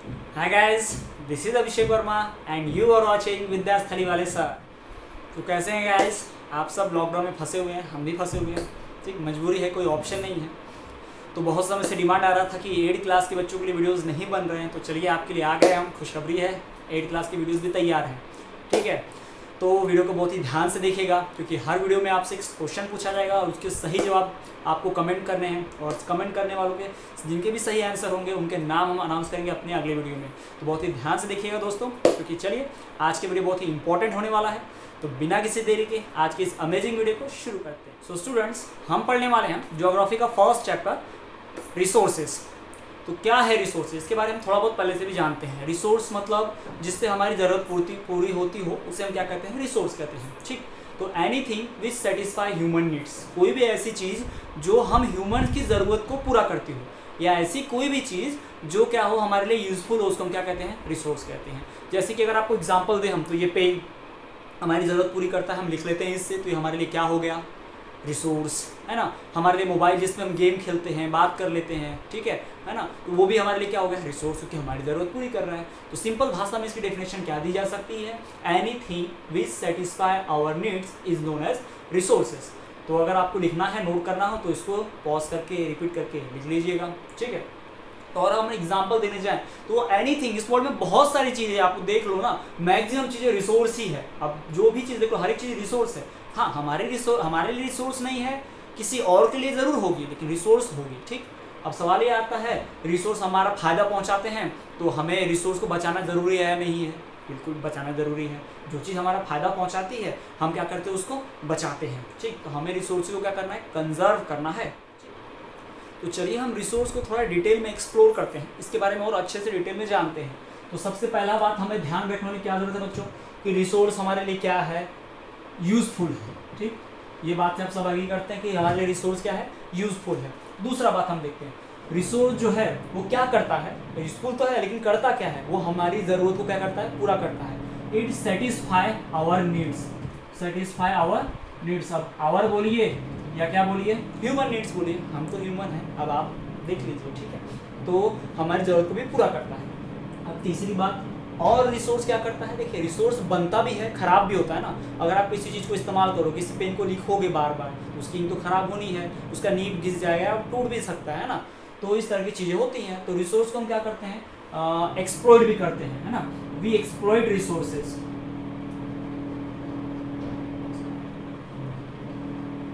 Hi guys, this is Abhishek Verma and you are watching Vidyasthali वाले sir. तो कैसे हैं गाइस? आप सब लॉकडाउन में फंसे हुए हैं, हम भी फंसे हुए हैं। ठीक, मजबूरी है, कोई ऑप्शन नहीं है। तो बहुत समय से डिमांड आ रहा था कि 8th क्लास के बच्चों के लिए वीडियोस नहीं बन रहे हैं, तो चलिए आपके लिए आ गए हम। खुशखबरी है, 8th क्लास की वीडियोस भी तैयार हैं। ठीक है, तो वीडियो को बहुत ही ध्यान से देखिएगा, क्योंकि हर वीडियो में आपसे एक क्वेश्चन पूछा जाएगा और उसके सही जवाब आपको कमेंट करने हैं। और कमेंट करने वालों के जिनके भी सही आंसर होंगे उनके नाम हम अनाउंस करेंगे अपने अगले वीडियो में। तो बहुत ही ध्यान से देखिएगा दोस्तों, क्योंकि चलिए आज की वीडियो बहुत ही इंपॉर्टेंट होने वाला है। तो बिना किसी देरी के आज की इस अमेजिंग वीडियो को शुरू करते हैं। सो स्टूडेंट्स, हम पढ़ने वाले हैं ज्योग्राफी का फर्स्ट चैप्टर रिसोर्सेज। तो क्या है रिसोर्सेज, इसके बारे में थोड़ा बहुत पहले से भी जानते हैं। रिसोर्स मतलब जिससे हमारी ज़रूरत पूरी होती हो उसे हम क्या कहते हैं? रिसोर्स कहते हैं। ठीक, तो anything which satisfy human needs, कोई भी ऐसी चीज़ जो हम ह्यूमन की ज़रूरत को पूरा करती हो, या ऐसी कोई भी चीज़ जो क्या हो हमारे लिए यूज़फुल हो, उसको हम क्या कहते हैं? रिसोर्स कहते हैं। जैसे कि अगर आपको एग्जांपल दें हम, तो ये पेन हमारी ज़रूरत पूरी करता है, हम लिख लेते हैं इससे, तो ये हमारे लिए क्या हो गया? रिसोर्स, है ना। हमारे लिए मोबाइल जिसमें हम गेम खेलते हैं, बात कर लेते हैं, ठीक है ना, तो वो भी हमारे लिए क्या हो गया? रिसोर्स, क्योंकि हमारी ज़रूरत पूरी कर रहा है। तो सिंपल भाषा में इसकी डेफिनेशन क्या दी जा सकती है? Anything which satisfy our needs is known as resources. तो अगर आपको लिखना है, नोट करना हो, तो इसको पॉज करके रिपीट करके लिख लीजिएगा। ठीक है, तो और हम एग्जाम्पल देने जाएं तो एनीथिंग, इस वर्ड में बहुत सारी चीज़ें आप देख लो ना, मैक्सिमम चीज़ें रिसोर्स ही है। अब जो भी चीज़ देख लो, हर एक चीज़ रिसोर्स है। हाँ, हमारे लिए रिसोर्स नहीं है, किसी और के लिए ज़रूर होगी, लेकिन रिसोर्स होगी। ठीक, अब सवाल ये आता है, रिसोर्स हमारा फ़ायदा पहुंचाते हैं, तो हमें रिसोर्स को बचाना ज़रूरी है या नहीं है? बिल्कुल बचाना ज़रूरी है। जो चीज़ हमारा फ़ायदा पहुंचाती है हम क्या करते हैं? उसको बचाते हैं। ठीक, तो हमें रिसोर्स को क्या करना है? कंजर्व करना है। तो चलिए हम रिसोर्स को थोड़ा डिटेल में एक्सप्लोर करते हैं, इसके बारे में और अच्छे से डिटेल में जानते हैं। तो सबसे पहला बात हमें ध्यान रखने की क्या ज़रूरत है बच्चों, कि रिसोर्स हमारे लिए क्या है? यूज़फुल है। ठीक, ये बात से आप सब एग्री करते हैं कि हमारे लिए रिसोर्स क्या है? यूज़फुल है। दूसरा बात हम देखते हैं, रिसोर्स जो है वो क्या करता है? यूज़फुल तो है, लेकिन करता क्या है? वो हमारी ज़रूरत को क्या करता है? पूरा करता है। It satisfy our needs, satisfy our needs. अब आवर बोलिए या क्या बोलिए? ह्यूमन नीड्स बोलिए, हम तो ह्यूमन हैं, अब आप देख लीजिए। ठीक है, तो हमारी ज़रूरत को भी पूरा करता है। अब तीसरी बात, और रिसोर्स क्या करता है? देखिए, रिसोर्स बनता भी है, ख़राब भी होता है ना। अगर आप किसी चीज़ को इस्तेमाल करो, किसी पेन को लिखोगे बार बार, तो उसकी इंक तो ख़राब होनी है, उसका नीब घिस जाएगा, टूट भी सकता है ना। तो इस तरह की चीज़ें होती हैं। तो रिसोर्स को हम क्या करते हैं? एक्सप्लॉइट भी करते हैं, है ना। वी एक्सप्लॉइट रिसोर्सेज,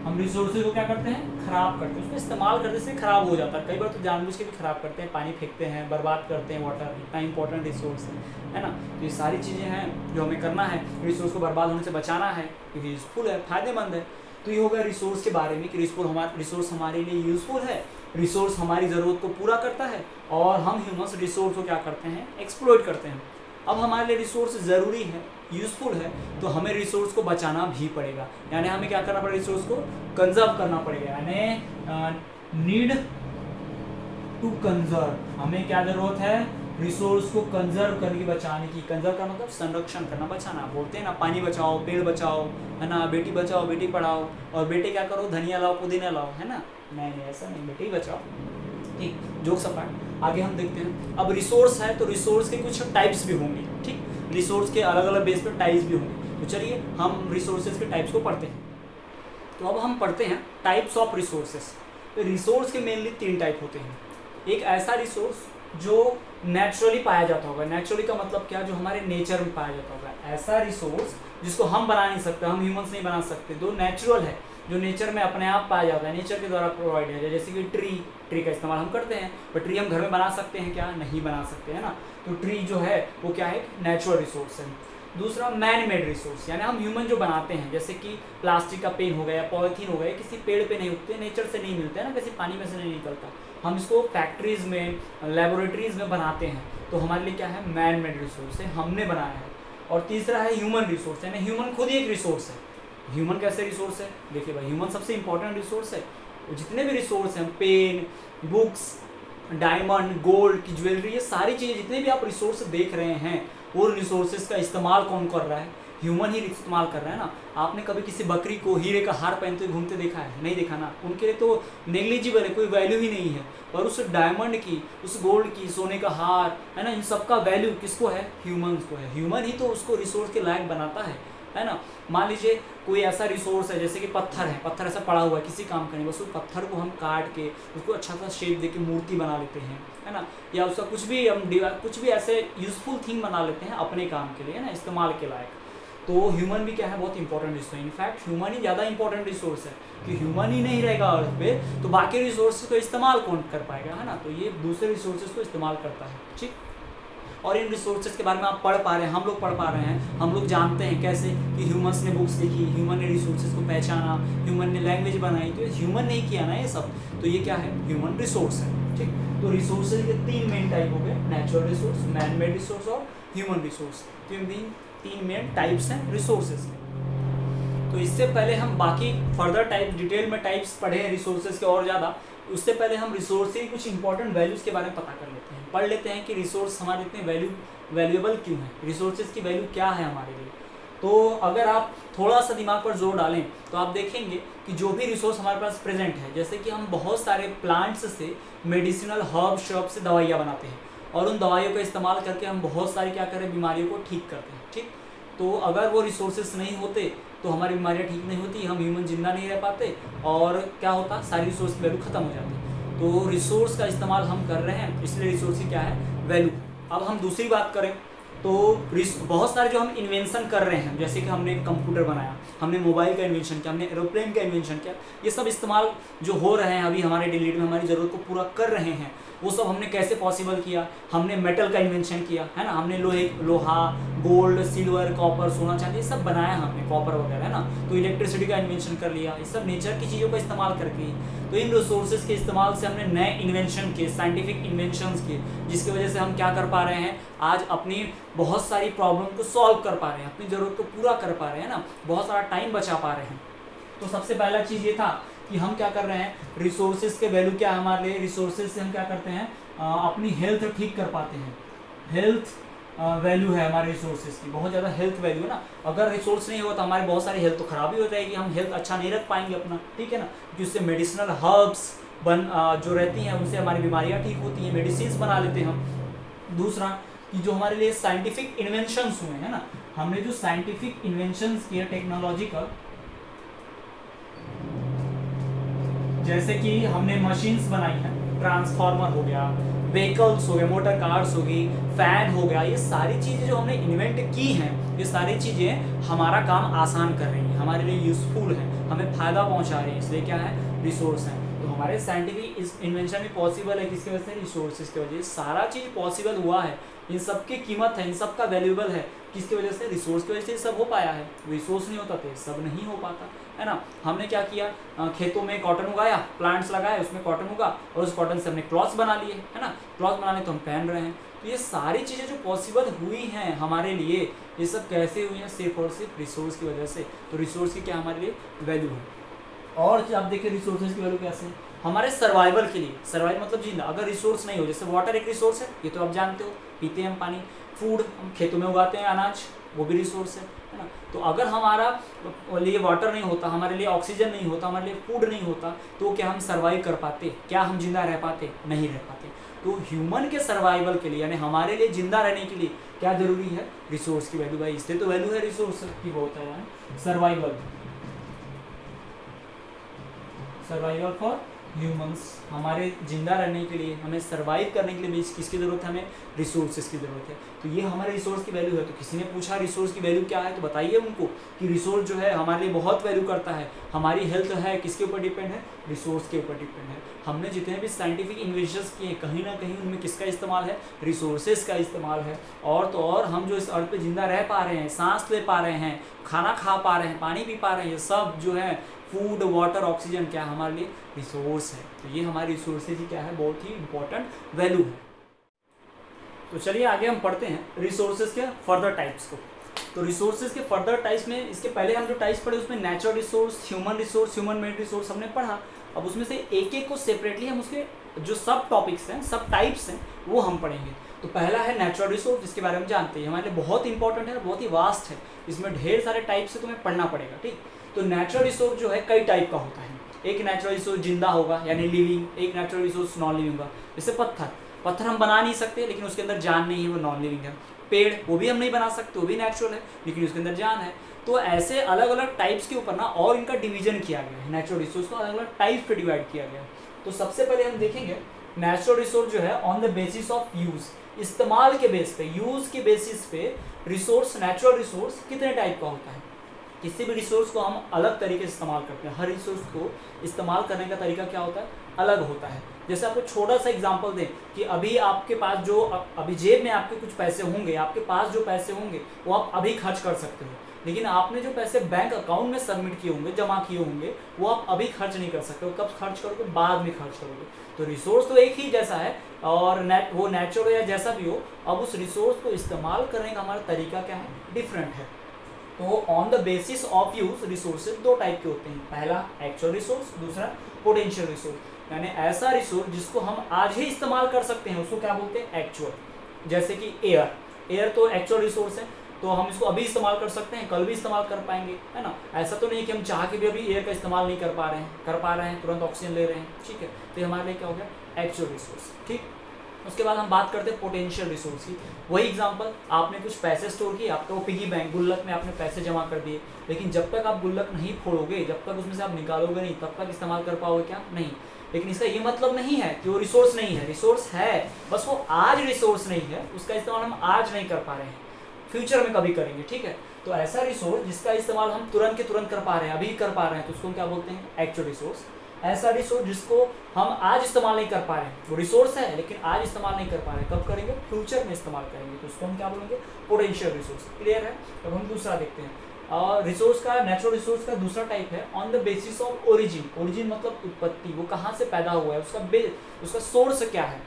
हम रिसोर्सेज को क्या करते हैं? खराब करते हैं, उसको इस्तेमाल करने से खराब हो जाता है। कई बार तो जानबूझ के भी खराब करते हैं, पानी फेंकते हैं, बर्बाद करते हैं। वाटर इतना इंपॉर्टेंट रिसोर्स है ना। तो ये सारी चीज़ें हैं जो हमें करना है, रिसोर्स को बर्बाद होने से बचाना है, क्योंकि यूज़फुल है, फायदेमंद है। तो ये हो गया रिसोर्स के बारे में कि रिसोर्स हमारे लिए यूज़फुल है, रिसोर्स हमारी ज़रूरत को पूरा करता है, और हम ह्यूमन्स रिसोर्स को क्या करते हैं? एक्सप्लॉइट करते हैं। अब हमारे लिए रिसोर्स ज़रूरी है, यूज़फुल है, तो हमें रिसोर्स को बचाना भी पड़ेगा। यानी हमें क्या करना पड़ेगा? रिसोर्स को कंजर्व करना पड़ेगा। यानी नीड टू कंजर्व, हमें क्या ज़रूरत है? रिसोर्स को कंजर्व करने की, बचाने की। कंजर्व का मतलब संरक्षण करना, बचाना। बोलते हैं ना, पानी बचाओ, पेड़ बचाओ, है ना, बेटी बचाओ बेटी पढ़ाओ। और बेटे क्या करो? धनिया लाओ पुदीना लाओ, है ना। नहीं, ऐसा नहीं, बेटे ही बचाओ। ठीक, जोक सपाट। आगे हम देखते हैं। अब रिसोर्स है तो रिसोर्स के कुछ टाइप्स भी होंगे। ठीक, रिसोर्स के अलग अलग बेस पर टाइप्स भी होंगे। तो चलिए हम रिसोर्सेज के टाइप्स को पढ़ते हैं। तो अब हम पढ़ते हैं टाइप्स ऑफ रिसोर्सेज। तो रिसोर्स के मेनली 3 टाइप होते हैं। एक ऐसा रिसोर्स जो नेचुरली पाया जाता होगा, नेचुरली का मतलब क्या? जो हमारे नेचर में पाया जाता होगा। ऐसा रिसोर्स जिसको हम बना नहीं सकते, हम ह्यूमंस नहीं बना सकते, जो नेचुरल है, जो नेचर में अपने आप पाया जाता है, नेचर के द्वारा प्रोवाइड है। जैसे कि ट्री का इस्तेमाल हम करते हैं, बट ट्री हम घर में बना सकते हैं क्या? नहीं बना सकते, है ना। तो ट्री जो है वो क्या है? नेचुरल रिसोर्स है। दूसरा मैन मेड रिसोर्स, यानी हम ह्यूमन जो बनाते हैं, जैसे कि प्लास्टिक का पेन हो गया, पॉलीथीन हो गया, किसी पेड़ पे नहीं उगते, नेचर से नहीं मिलते हैं ना, किसी पानी में से नहीं निकलता, हम इसको फैक्ट्रीज में, लेबोरेटरीज में बनाते हैं, तो हमारे लिए क्या है? मैन मेड रिसोर्स है, हमने बनाया है। और तीसरा है ह्यूमन रिसोर्स, यानी ह्यूमन खुद ही एक रिसोर्स है। ह्यूमन कैसे रिसोर्स है? देखिए भाई, ह्यूमन सबसे इंपॉर्टेंट रिसोर्स है। जितने भी रिसोर्स हैं, पेन, बुक्स, डायमंड, गोल्ड की ज्वेलरी, ये सारी चीज़ें जितने भी आप रिसोर्स देख रहे हैं वो रिसोर्सेज का इस्तेमाल कौन कर रहा है? ह्यूमन ही इस्तेमाल कर रहा है ना। आपने कभी किसी बकरी को हीरे का हार पहनते हुए घूमते देखा है? नहीं देखा ना। उनके लिए तो नेग्लिजिबल है, कोई वैल्यू ही नहीं है। और उस डायमंड की, उस गोल्ड की, सोने का हार है ना, इन सब का वैल्यू किसको है? ह्यूमंस को है। ह्यूमन ही तो उसको रिसोर्स के लायक बनाता है ना। मान लीजिए कोई ऐसा रिसोर्स है जैसे कि पत्थर है, पत्थर ऐसा पड़ा हुआ है किसी काम का नहीं, बस उस पत्थर को हम काट के उसको अच्छा सा शेप दे के मूर्ति बना लेते हैं, है ना, या उसका कुछ भी हम कुछ भी ऐसे यूजफुल थिंग बना लेते हैं अपने काम के लिए, है ना, इस्तेमाल के लायक। तो ह्यूमन भी क्या है? बहुत इंपॉर्टेंट रिसोर्स है। इनफैक्ट ह्यूमन ही ज़्यादा इंपॉर्टेंट रिसोर्स है कि ह्यूमन ही नहीं रहेगा अर्थ पे तो बाकी रिसोर्सेज को इस्तेमाल कौन कर पाएगा, है ना। तो ये दूसरे रिसोर्सेज को इस्तेमाल करता है, ठीक। और इन रिसोर्सेज के बारे में आप पढ़ पा रहे हैं, हम लोग पढ़ पा रहे हैं, हम लोग जानते हैं कैसे कि ह्यूमंस ने बुक्स लिखी, ह्यूमन ने रिसोर्सेज को पहचाना, ह्यूमन ने लैंग्वेज बनाई, तो ह्यूमन ने ही किया ना ये सब। तो ये क्या है? ह्यूमन रिसोर्स है, ठीक। तो रिसोर्सेज के 3 मेन टाइप हो गए, natural resource, man made resource और ह्यूमन रिसोर्स। तो इन 3 मेन टाइप्स हैं रिसोर्सेज के। तो इससे पहले हम बाकी फर्दर टाइप डिटेल में टाइप्स पढ़े हैं रिसोर्सेज के और ज़्यादा, उससे पहले हम रिसोर्स के कुछ इंपॉर्टेंट वैल्यूज़ के बारे में पता कर लेते हैं, पढ़ लेते हैं कि रिसोर्स हमारे इतने वैल्यूएबल क्यों है, रिसोर्सेज की वैल्यू क्या है हमारे लिए। तो अगर आप थोड़ा सा दिमाग पर जोर डालें तो आप देखेंगे कि जो भी रिसोर्स हमारे पास प्रेजेंट है, जैसे कि हम बहुत सारे प्लांट्स से, मेडिसिनल हर्ब श्रब से दवाइयाँ बनाते हैं और उन दवाइयों का इस्तेमाल करके हम बहुत सारी क्या करें, बीमारियों को ठीक करते हैं, ठीक। तो अगर वो रिसोर्सेज नहीं होते तो हमारी बीमारियाँ ठीक नहीं होती, हम ह्यूमन जिंदा नहीं रह पाते और क्या होता, सारी रिसोर्स की वैल्यू खत्म हो जाती। तो रिसोर्स का इस्तेमाल हम कर रहे हैं, इसलिए रिसोर्स की क्या है? वैल्यू। अब हम दूसरी बात करें तो बहुत सारे जो हम इन्वेंशन कर रहे हैं, जैसे कि हमने कंप्यूटर बनाया, हमने मोबाइल का इन्वेंशन किया, हमने एरोप्लेन का इन्वेंशन किया, ये सब इस्तेमाल जो हो रहे हैं अभी हमारे डेली में हमारी ज़रूरत को पूरा कर रहे हैं, वो सब हमने कैसे पॉसिबल किया? हमने मेटल का इन्वेंशन किया, है ना, हमने लोहा, गोल्ड, सिल्वर, कॉपर, सोना, चांदी, ये सब बनाया हमने, कॉपर वगैरह, है ना। तो इलेक्ट्रिसिटी का इन्वेंशन कर लिया, ये सब नेचर की चीज़ों का इस्तेमाल करके। तो इन रिसोर्सेज के इस्तेमाल से हमने नए इन्वेंशन किए, साइंटिफिक इन्वेंशंस किए, जिसकी वजह से हम क्या कर पा रहे हैं, आज अपनी बहुत सारी प्रॉब्लम को सॉल्व कर पा रहे हैं, अपनी ज़रूरत को पूरा कर पा रहे हैं ना, बहुत सारा टाइम बचा पा रहे हैं। तो सबसे पहला चीज़ ये था कि हम क्या कर रहे हैं, रिसोर्सेज के वैल्यू क्या है हमारे लिए, रिसोर्सेज से हम क्या करते हैं, अपनी हेल्थ ठीक कर पाते हैं। हेल्थ वैल्यू है हमारे रिसोर्सेज की, बहुत ज़्यादा हेल्थ वैल्यू है ना। अगर रिसोर्स नहीं हो तो हमारी बहुत सारी हेल्थ तो खराब ही हो जाएगी, हम हेल्थ अच्छा नहीं रख पाएंगे अपना, ठीक है ना, क्योंकि उससे मेडिसिनल हर्ब्स जो रहती हैं उनसे हमारी बीमारियाँ ठीक होती हैं, मेडिसिन बना लेते हैं हम। दूसरा कि जो हमारे लिए साइंटिफिक इन्वेंशंस हुए हैं ना, हमने जो साइंटिफिक इन्वेंशंस किए टेक्नोलॉजिकल, जैसे कि हमने मशीन्स बनाई हैं, ट्रांसफार्मर हो गया, व्हीकल्स हो गए, मोटर कार्स हो गई, फैन हो गया, ये सारी चीज़ें जो हमने इन्वेंट की हैं, ये सारी चीज़ें हमारा काम आसान कर रही हैं, हमारे लिए यूज़फुल हैं, हमें फ़ायदा पहुंचा रही हैं, इसलिए क्या है, रिसोर्स हैं। तो हमारे साइंटिफिक इस इन्वेंशन भी पॉसिबल है किसकी वजह से, रिसोर्सेज की वजह से। सारा चीज़ पॉसिबल हुआ है, इन सब की कीमत है, इन सब का वैल्यूबल है, किसकी वजह से, रिसोर्स की वजह से सब हो पाया है। रिसोर्स नहीं होता तो सब नहीं हो पाता, है ना। हमने क्या किया, खेतों में कॉटन उगाया, प्लांट्स लगाए, उसमें कॉटन उगा और उस कॉटन से हमने क्लॉथ्स बना लिए, है ना, क्लॉथ बनाने तो हम पहन रहे हैं। तो ये सारी चीज़ें जो पॉसिबल हुई हैं हमारे लिए, ये सब कैसे हुई हैं, सिर्फ और सिर्फ रिसोर्स की वजह से। तो रिसोर्स की क्या हमारे लिए वैल्यू है। और आप देखिए रिसोर्सेज की वैल्यू कैसे है हमारे सर्वाइवल के लिए, सर्वाइव मतलब जिंदा। अगर रिसोर्स नहीं हो, जैसे वाटर एक रिसोर्स है, ये तो आप जानते हो, पीते हैं हम पानी, फूड हम खेतों में उगाते हैं, अनाज, वो भी रिसोर्स है ना। तो अगर हमारा लिए वाटर नहीं होता, हमारे लिए ऑक्सीजन नहीं होता, हमारे लिए फूड नहीं होता, तो क्या हम सर्वाइव कर पाते, क्या हम जिंदा रह पाते, नहीं रह पाते। तो ह्यूमन के सर्वाइवल के लिए, यानी हमारे लिए जिंदा रहने के लिए क्या जरूरी है, रिसोर्स की वैल्यू। भाई इससे तो वैल्यू है रिसोर्स की बहुत है, सर्वाइवल, सर्वाइवल फॉर ह्यूमंस। हमारे जिंदा रहने के लिए, हमें सर्वाइव करने के लिए भी किसकी ज़रूरत है, हमें रिसोर्सेज की ज़रूरत है। तो ये हमारे रिसोर्स की वैल्यू है। तो किसी ने पूछा रिसोर्स की वैल्यू क्या है, तो बताइए उनको कि रिसोर्स जो है हमारे लिए बहुत वैल्यू करता है। हमारी हेल्थ है किसके ऊपर डिपेंड है, रिसोर्स के ऊपर डिपेंड है। हमने जितने भी साइंटिफिक इन्वेंशंस किए, कहीं ना कहीं उनमें किसका इस्तेमाल है, रिसोर्सेज का इस्तेमाल है। और तो और हम जो इस अर्थ पे जिंदा रह पा रहे हैं, सांस ले पा रहे हैं, खाना खा पा रहे हैं, पानी पी पा रहे हैं, ये सब जो है फूड, वाटर, ऑक्सीजन, क्या हमारे लिए रिसोर्स है। तो ये हमारी रिसोर्सेज ही क्या है, बहुत ही इंपॉर्टेंट वैल्यू है। तो चलिए आगे हम पढ़ते हैं रिसोर्सेज के फर्दर टाइप्स को। तो रिसोर्सेज के फर्दर टाइप्स में, इसके पहले हम जो टाइप्स पढ़े उसमें natural resource, human made resource हमने पढ़ा। अब उसमें से एक एक को सेपरेटली हम उसके जो सब टॉपिक्स हैं, सब टाइप्स हैं, वो हम पढ़ेंगे। तो पहला है नेचुरल रिसोर्स, जिसके बारे में जानते हैं, हमारे लिए बहुत इंपॉर्टेंट है, बहुत ही वास्ट है, इसमें ढेर सारे टाइप से तुम्हें पढ़ना पड़ेगा, ठीक। तो नेचुरल रिसोर्स जो है कई टाइप का होता है। एक नेचुरल रिसोर्स जिंदा होगा यानी लिविंग, एक नेचुरल रिसोर्स नॉन लिविंग होगा। जैसे पत्थर हम बना नहीं सकते, लेकिन उसके अंदर जान नहीं है, वो नॉन लिविंग है। पेड़, वो भी हम नहीं बना सकते, वो भी नेचुरल है, लेकिन उसके अंदर जान है। तो ऐसे अलग अलग टाइप्स के ऊपर ना और इनका डिवीजन किया गया है, नेचुरल रिसोर्स को अलग अलग टाइप पे डिवाइड किया गया है। तो सबसे पहले हम देखेंगे नेचुरल रिसोर्स जो है on the basis of use, इस्तेमाल के बेस पे, यूज के बेसिस पे रिसोर्स, नेचुरल रिसोर्स कितने टाइप का होता है। किसी भी रिसोर्स को हम अलग तरीके से इस्तेमाल करते हैं, हर रिसोर्स को इस्तेमाल करने का तरीका क्या होता है, अलग होता है। जैसे आपको छोटा सा एग्जांपल दें कि अभी आपके पास जो अभी जेब में आपके कुछ पैसे होंगे, आपके पास जो पैसे होंगे वो आप अभी खर्च कर सकते हो, लेकिन आपने जो पैसे बैंक अकाउंट में सबमिट किए होंगे, जमा किए होंगे, वो आप अभी खर्च नहीं कर सकते हो। कब खर्च करोगे, बाद में खर्च करोगे। तो रिसोर्स तो एक ही जैसा है, और वो नेचुरल या जैसा भी हो, अब उस रिसोर्स को इस्तेमाल करने का हमारा तरीका क्या है, डिफरेंट है। तो on the basis of use resources दो टाइप के होते हैं, पहला एक्चुअल रिसोर्स, दूसरा पोटेंशियल रिसोर्स। यानी ऐसा रिसोर्स जिसको हम आज ही इस्तेमाल कर सकते हैं उसको क्या बोलते हैं, एक्चुअल। जैसे कि एयर तो एक्चुअल रिसोर्स है, तो हम इसको अभी इस्तेमाल कर सकते हैं, कल भी इस्तेमाल कर पाएंगे, है ना। ऐसा तो नहीं कि हम चाह के भी अभी एयर का इस्तेमाल नहीं कर पा रहे हैं, तुरंत ऑक्सीजन ले रहे हैं, ठीक है। तो हमारे लिए क्या हो गया, एक्चुअल रिसोर्स, ठीक। उसके बाद हम बात करते हैं पोटेंशियल रिसोर्स की। वही एग्जांपल, आपने कुछ पैसे स्टोर किए, आपका वो पिगी बैंक, गुल्लक में आपने पैसे जमा कर दिए, लेकिन जब तक आप गुल्लक नहीं फोड़ोगे, जब तक उसमें से आप निकालोगे नहीं, तब तक इस्तेमाल कर पाओगे क्या, नहीं। लेकिन इसका ये मतलब नहीं है कि वो रिसोर्स नहीं है, रिसोर्स है, बस वो आज रिसोर्स नहीं है, उसका इस्तेमाल हम आज नहीं कर पा रहे हैं, फ्यूचर में कभी करेंगे, ठीक है। तो ऐसा रिसोर्स जिसका इस्तेमाल हम तुरंत के तुरंत कर पा रहे हैं, अभी कर पा रहे हैं, तो उसको हम क्या बोलते हैं, एक्चुअल रिसोर्स। ऐसा रिसोर्स जिसको हम आज इस्तेमाल नहीं कर पा रहे हैं, वो रिसोर्स है लेकिन आज इस्तेमाल नहीं कर पा रहे हैं, कब करेंगे, फ्यूचर में इस्तेमाल करेंगे, तो उसको हम क्या बोलेंगे, पोटेंशियल रिसोर्स। क्लियर है। अब हम दूसरा देखते हैं, रिसोर्स का, नेचुरल रिसोर्स का दूसरा टाइप है on the basis of origin. Origin मतलब उत्पत्ति, वो कहाँ से पैदा हुआ है, उसका सोर्स क्या है,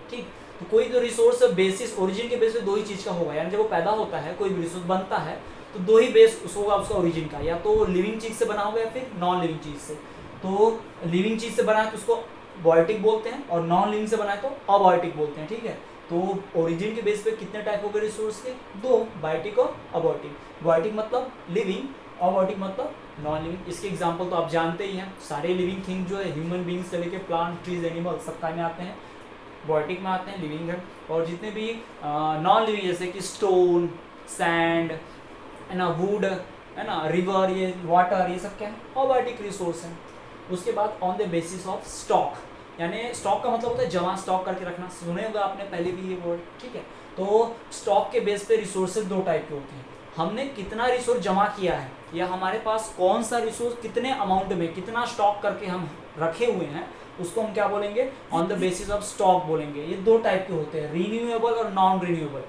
ठीक। तो कोई तो रिसोर्स बेसिस, ओरिजिन के बेस पे दो ही चीज़ का होगा, यानी जब वो पैदा होता है, कोई भी रिसोर्स बनता है तो दो ही बेस होगा उसका ओरिजिन का, या तो लिविंग चीज़ से बना होगा या फिर नॉन लिविंग चीज़ से। तो लिविंग चीज़ से बना है तो उसको बायोटिक बोलते हैं, और नॉन लिविंग से बना है तो अबायोटिक बोलते हैं, ठीक है। तो ओरिजिन के बेस पे कितने टाइप हो गए रिसोर्स के, दो, बायोटिक और अबायोटिक। बायोटिक मतलब लिविंग, अबायोटिक मतलब नॉन लिविंग। इसके एग्जाम्पल तो आप जानते ही हैं, सारे लिविंग थिंग जो है, ह्यूमन बींग्स से लेके प्लांट, ट्रीज, एनिमल, सब में आते हैं, बायोटिक में आते हैं, लिविंग है। और जितने भी नॉन लिविंग जैसे कि स्टोन, सैंड, है ना, वुड, है ना, रिवर, ये वाटर, ये सब क्या है, अबायोटिक रिसोर्स है। उसके बाद on the basis of stock, यानी स्टॉक का मतलब होता है जमा, स्टॉक करके रखना, सुने होगा आपने पहले भी ये वर्ड, ठीक है। तो स्टॉक के बेस पे रिसोर्सेज दो टाइप के होते हैं, हमने कितना रिसोर्स जमा किया है, या हमारे पास कौन सा रिसोर्स कितने अमाउंट में, कितना स्टॉक करके हम रखे हुए हैं, उसको हम क्या बोलेंगे, on the basis of stock बोलेंगे। ये दो टाइप के होते हैं, रीन्यूएबल और नॉन रीन्यूएबल।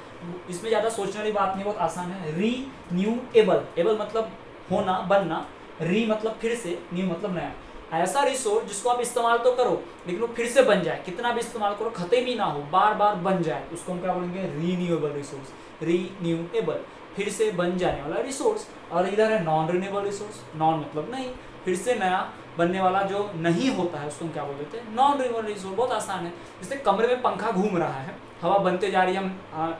इसमें ज़्यादा सोचने वाली बात नहीं, बहुत आसान है। रीन्यूएबल, एबल मतलब होना, बनना, री मतलब फिर से, न्यू मतलब नया। ऐसा रिसोर्स जिसको आप इस्तेमाल तो करो लेकिन वो फिर से बन जाए, कितना भी इस्तेमाल करो खत्म ही ना हो, बार बार बन जाए, उसको हम क्या बोलेंगे, रीन्यूएबल रिसोर्स। रीन्यूएबल, फिर से बन जाने वाला रिसोर्स। और इधर है नॉन रिन्यूएबल रिसोर्स, नॉन मतलब नहीं, फिर से नया बनने वाला जो नहीं होता है उसको हम क्या बोल देते हैं, नॉन रिन्यूएबल रिसोर्स। बहुत आसान है, जैसे कमरे में पंखा घूम रहा है, हवा बनते जा रही है, हम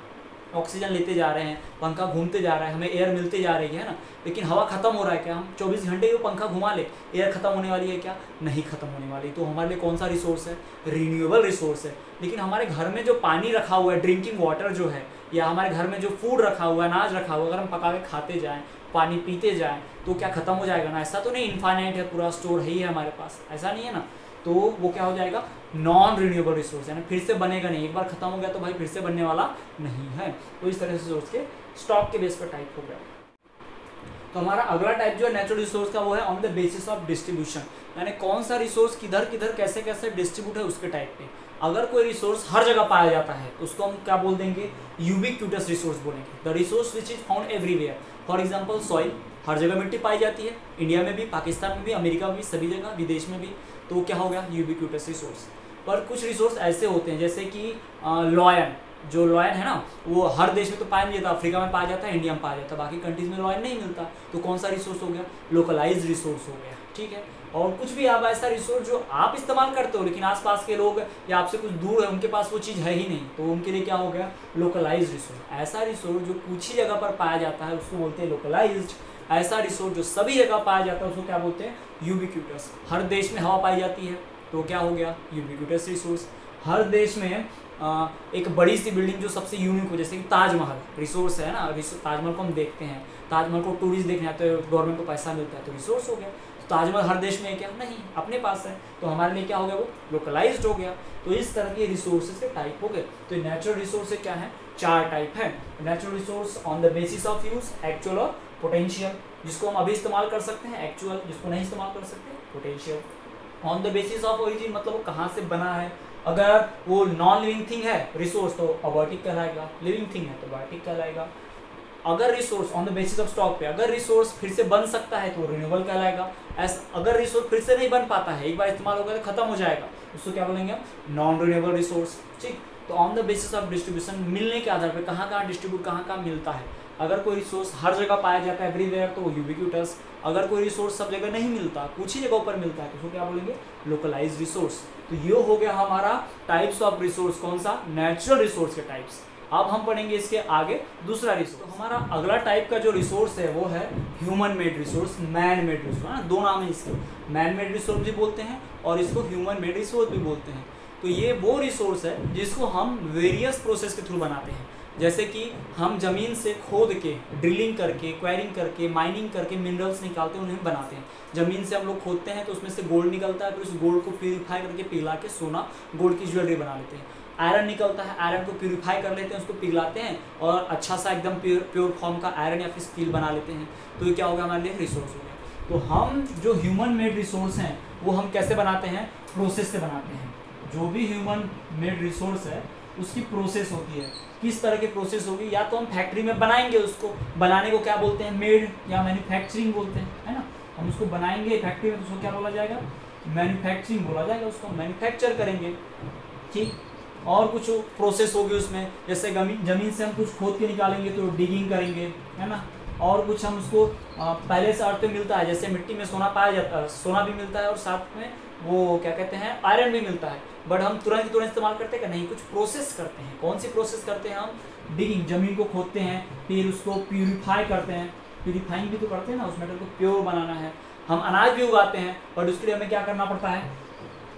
ऑक्सीजन लेते जा रहे हैं, पंखा घूमते जा रहा है, हमें एयर मिलते जा रही है ना, लेकिन हवा खत्म हो रहा है क्या, हम 24 घंटे वो पंखा घुमा ले, एयर खत्म होने वाली है क्या, नहीं खत्म होने वाली। तो हमारे लिए कौन सा रिसोर्स है, रीन्यूएबल रिसोर्स है। लेकिन हमारे घर में जो पानी रखा हुआ है, ड्रिंकिंग वाटर जो है, या हमारे घर में जो फूड रखा हुआ है, अनाज रखा हुआ है, अगर हम पका के खाते जाएँ, पानी पीते जाएँ, तो क्या खत्म हो जाएगा ना, ऐसा तो नहीं इनफाइनाइट है, पूरा स्टोर है ही है हमारे पास, ऐसा नहीं है ना। तो वो क्या हो जाएगा, नॉन रिन्यूएबल रिसोर्स, यानी फिर से बनेगा नहीं, एक बार खत्म हो गया तो भाई फिर से बनने वाला नहीं है। तो इस तरह से रिसोर्स के स्टॉक के बेस पर टाइप हो गया। तो हमारा अगला टाइप जो है नेचुरल रिसोर्स का, वो है on the basis of distribution, यानी कौन सा रिसोर्स किधर किधर कैसे कैसे डिस्ट्रीब्यूट है उसके टाइप पे। अगर कोई रिसोर्स हर जगह पाया जाता है तो उसको हम क्या बोल देंगे, यूबिक्यूटस रिसोर्स बोलेंगे, the resource which is found everywhere. For example soil, हर जगह मिट्टी पाई जाती है, इंडिया में भी, पाकिस्तान में भी, अमेरिका में भी, सभी जगह, विदेश में भी, तो क्या हो गया, यूबिक्यूटस रिसोर्स। पर कुछ रिसोर्स ऐसे होते हैं जैसे कि लॉयन, जो लॉयन है ना, वो हर देश में तो पाया नहीं जाता, अफ्रीका में पाया जाता है, इंडिया में पाया जाता है, बाकी कंट्रीज में लॉयन नहीं मिलता, तो कौन सा रिसोर्स हो गया, लोकलाइज्ड रिसोर्स हो गया। ठीक है। और कुछ भी आप ऐसा रिसोर्स जो आप इस्तेमाल करते हो लेकिन आसपास के लोग या आपसे कुछ दूर है उनके पास वो चीज़ है ही नहीं, तो उनके लिए क्या हो गया, लोकलाइज्ड रिसोर्स। ऐसा रिसोर्स जो कुछ ही जगह पर पाया जाता है उसको बोलते हैं लोकलाइज्ड। ऐसा रिसोर्स जो सभी जगह पाया जाता है उसको क्या बोलते हैं, यूबिक्यूटस। हर देश में हवा पाई जाती है तो क्या हो गया, यूबिक्यूटस रिसोर्स। हर देश में एक बड़ी सी बिल्डिंग जो सबसे यूनिक हो, जैसे कि ताजमहल रिसोर्स है ना, ताजमहल को हम देखते हैं, ताजमहल को टूरिस्ट देखने आते हैं, गवर्नमेंट को पैसा मिलता है तो रिसोर्स हो गया। तो ताजमहल हर देश में है क्या, नहीं, अपने पास है, तो हमारे लिए क्या हो गया, वो लोकलाइज्ड हो गया। तो इस तरह के रिसोर्सेज के टाइप हो गए। तो नेचुरल रिसोर्स क्या है, 4 टाइप है। Natural resource on the basis of use, actual और पोटेंशियल, जिसको हम अभी इस्तेमाल कर सकते हैं, एक्चुअल, जिसको नहीं इस्तेमाल कर सकते, potential. On the basis of origin मतलब वो कहाँ से बना है, अगर वो नॉन लिविंग थिंग है रिसोर्स तो अबायोटिक कहलाएगा, लिविंग थिंग है तो बायोटिक कहलाएगा। अगर resource on the basis of stock पे, अगर रिसोर्स फिर से बन सकता है तो रिन्यूएबल कहलाएगा। अगर रिसोर्स फिर से नहीं बन पाता है, एक बार इस्तेमाल हो गया तो खत्म हो जाएगा, उसको क्या बोलेंगे, नॉन रिन्यूएबल रिसोर्स। ठीक, तो on the basis of distribution, मिलने के आधार पर कहाँ डिस्ट्रीब्यूट, कहाँ मिलता है। अगर कोई रिसोर्स हर जगह पाया जाता है एवरीवेयर तो यूबिक्यूटस। अगर कोई रिसोर्स सब जगह नहीं मिलता, कुछ ही जगहों पर मिलता है तो उसको क्या बोलेंगे, लोकलाइज्ड रिसोर्स। तो ये हो गया हमारा टाइप्स ऑफ रिसोर्स, कौन सा, नेचुरल रिसोर्स के टाइप्स। अब हम पढ़ेंगे इसके आगे दूसरा रिसोर्स। तो हमारा अगला टाइप का जो रिसोर्स है वो है human made resource, man made resource, है ना, 2 नाम है इसके, मैन मेड रिसोर्स भी बोलते हैं और इसको ह्यूमन मेड रिसोर्स भी बोलते हैं। तो ये वो रिसोर्स है जिसको हम वेरियस प्रोसेस के थ्रू बनाते हैं। जैसे कि हम ज़मीन से खोद के, ड्रिलिंग करके, क्वायरिंग करके, माइनिंग करके मिनरल्स निकालते हैं, उन्हें बनाते हैं। ज़मीन से हम लोग खोदते हैं तो उसमें से गोल्ड निकलता है, फिर उस गोल्ड को प्यूरीफाई करके पिघला के सोना, गोल्ड की ज्वेलरी बना लेते हैं। आयरन निकलता है, आयरन को प्यूरीफाई कर लेते हैं, उसको पिघलाते हैं और अच्छा सा एकदम प्योर फॉर्म का आयरन या फिर स्टील बना लेते हैं। तो ये क्या होगा, हमारे लिए रिसोर्स हो गया। तो हम जो ह्यूमन मेड रिसोर्स हैं वो हम कैसे बनाते हैं, प्रोसेस से बनाते हैं। जो भी ह्यूमन मेड रिसोर्स है उसकी प्रोसेस होती है। किस तरह की प्रोसेस होगी, या तो हम फैक्ट्री में बनाएंगे, उसको बनाने को क्या बोलते हैं, मेड या मैन्युफैक्चरिंग बोलते हैं, है ना। हम उसको बनाएंगे फैक्ट्री में तो उसको क्या बोला जाएगा, मैन्युफैक्चरिंग बोला जाएगा, उसको मैन्युफैक्चर करेंगे। ठीक, और कुछ प्रोसेस होगी उसमें, जैसे ज़मीन से हम कुछ खोद के निकालेंगे तो डिगिंग करेंगे, है ना। और कुछ हम उसको पहले से अर्थ पे मिलता है, जैसे मिट्टी में सोना पाया जाता है, सोना भी मिलता है और साथ में वो क्या कहते हैं, आयरन भी मिलता है, बट हम तुरंत इस्तेमाल करते हैं कि नहीं, कुछ प्रोसेस करते हैं। कौन सी प्रोसेस करते हैं हम, डिगिंग, ज़मीन को खोदते हैं, फिर उसको प्यूरीफाई करते हैं, प्यूरीफाइंग भी तो करते हैं ना, उस मेटल को प्योर बनाना है। हम अनाज भी उगाते हैं बट उसके लिए हमें क्या करना पड़ता है,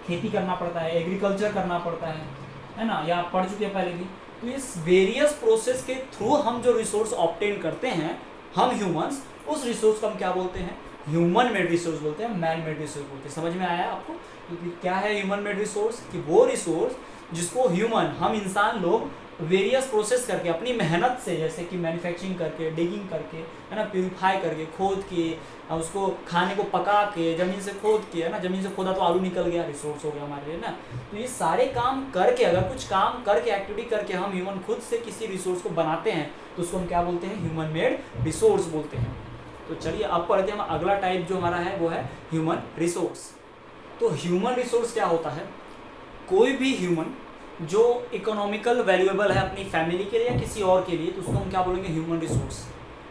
खेती करना पड़ता है, एग्रीकल्चर करना पड़ता है ना, या आप पढ़ चुके हैं पहले भी। तो इस वेरियस प्रोसेस के थ्रू हम जो रिसोर्स ऑब्टेन करते हैं हम ह्यूमंस, उस रिसोर्स को हम क्या बोलते हैं, ह्यूमन मेड रिसोर्स बोलते हैं, मैन मेड रिसोर्स बोलते हैं। समझ में आया आपको क्या है ह्यूमन मेड रिसोर्स, कि वो रिसोर्स जिसको ह्यूमन, हम इंसान लोग वेरियस प्रोसेस करके अपनी मेहनत से, जैसे कि मैन्युफैक्चरिंग करके, डिगिंग करके, है ना, प्यूरीफाई करके, खोद के, उसको खाने को पका के, ज़मीन से खोद के, है ना, ज़मीन से खोदा तो आलू निकल गया, रिसोर्स हो गया हमारे लिए ना। तो ये सारे काम करके, अगर कुछ काम करके, एक्टिविटी करके हम ह्यूमन खुद से किसी रिसोर्स को बनाते हैं तो उसको हम क्या बोलते हैं, ह्यूमन मेड रिसोर्स बोलते हैं। तो चलिए अब पढ़ते हैं, हम अगला टाइप जो हमारा है वो है ह्यूमन रिसोर्स। तो ह्यूमन रिसोर्स क्या होता है, कोई भी ह्यूमन जो इकोनॉमिकल वैल्यूएबल है अपनी फैमिली के लिए या किसी और के लिए, तो उसको हम क्या बोलेंगे, ह्यूमन रिसोर्स।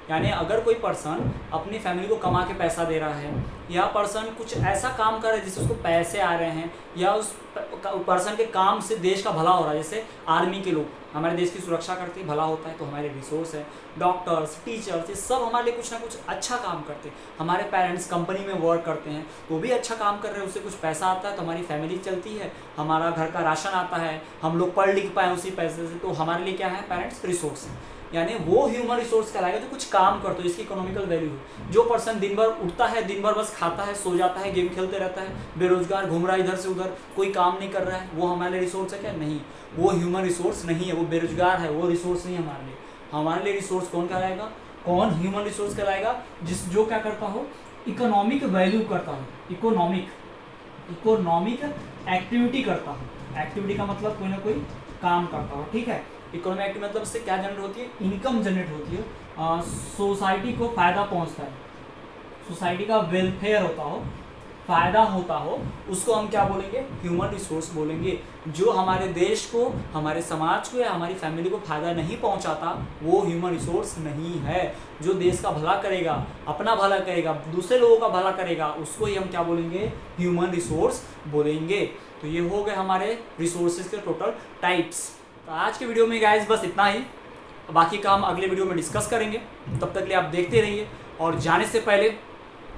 यानी अगर कोई पर्सन अपनी फैमिली को कमा के पैसा दे रहा है, या पर्सन कुछ ऐसा काम कर रहा है जिससे उसको पैसे आ रहे हैं, या उस पर्सन के काम से देश का भला हो रहा है, जैसे आर्मी के लोग हमारे देश की सुरक्षा करते हैं, भला होता है तो हमारे रिसोर्स है। डॉक्टर्स, टीचर्स, ये सब हमारे लिए कुछ ना कुछ अच्छा काम करते हैं। हमारे पेरेंट्स कंपनी में वर्क करते हैं तो भी अच्छा काम कर रहे हैं, उससे कुछ पैसा आता है तो हमारी फैमिली चलती है, हमारा घर का राशन आता है, हम लोग पढ़ लिख पाए उसी पैसे से, तो हमारे लिए क्या है, पेरेंट्स रिसोर्स है। यानी वो ह्यूमन रिसोर्स कहलाएगा जो कुछ काम करते हो, इसकी इकोनॉमिकल वैल्यू है। जो पर्सन दिन भर उठता है, दिन भर बस खाता है, सो जाता है, गेम खेलते रहता है, बेरोजगार घूम रहा है इधर से उधर, कोई काम नहीं कर रहा है, वो हमारे रिसोर्स है क्या, नहीं, वो ह्यूमन रिसोर्स नहीं है, वो बेरोजगार है, वो रिसोर्स नहीं है हमारे लिए। हमारे लिए रिसोर्स कौन कहलाएगा, कौन ह्यूमन रिसोर्स कहलाएगा, जो क्या करता हो, इकोनॉमिक वैल्यू करता हो, इकोनॉमिक एक्टिविटी करता हो। एक्टिविटी का मतलब कोई ना कोई काम करता हो, ठीक है। इकोनॉमिक एक्टिविटी मतलब इससे क्या जनरेट होती है, इनकम जनरेट होती है, सोसाइटी को फायदा पहुंचता है, सोसाइटी का वेलफेयर होता हो, फ़ायदा होता हो उसको हम क्या बोलेंगे, ह्यूमन रिसोर्स बोलेंगे। जो हमारे देश को, हमारे समाज को या हमारी फैमिली को फ़ायदा नहीं पहुंचाता वो ह्यूमन रिसोर्स नहीं है। जो देश का भला करेगा, अपना भला करेगा, दूसरे लोगों का भला करेगा, उसको ही हम क्या बोलेंगे, ह्यूमन रिसोर्स बोलेंगे। तो ये हो गए हमारे रिसोर्सेज के टोटल टाइप्स। तो आज के वीडियो में गाइस बस इतना ही, बाकी का हम अगले वीडियो में डिस्कस करेंगे। तब तक के लिए आप देखते रहिए। और जाने से पहले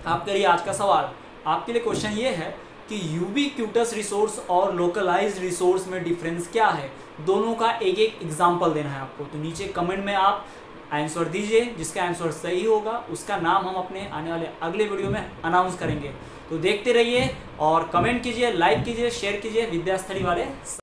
आपके लिए आज का सवाल, आपके लिए क्वेश्चन ये है कि यूबीक्यूटस रिसोर्स और लोकलाइज्ड रिसोर्स में डिफरेंस क्या है। दोनों का एक एक एग्जाम्पल देना है आपको। तो नीचे कमेंट में आप आंसर दीजिए, जिसका आंसर सही होगा उसका नाम हम अपने आने वाले अगले वीडियो में अनाउंस करेंगे। तो देखते रहिए और कमेंट कीजिए, लाइक कीजिए, शेयर कीजिए विद्यास्थली वाले।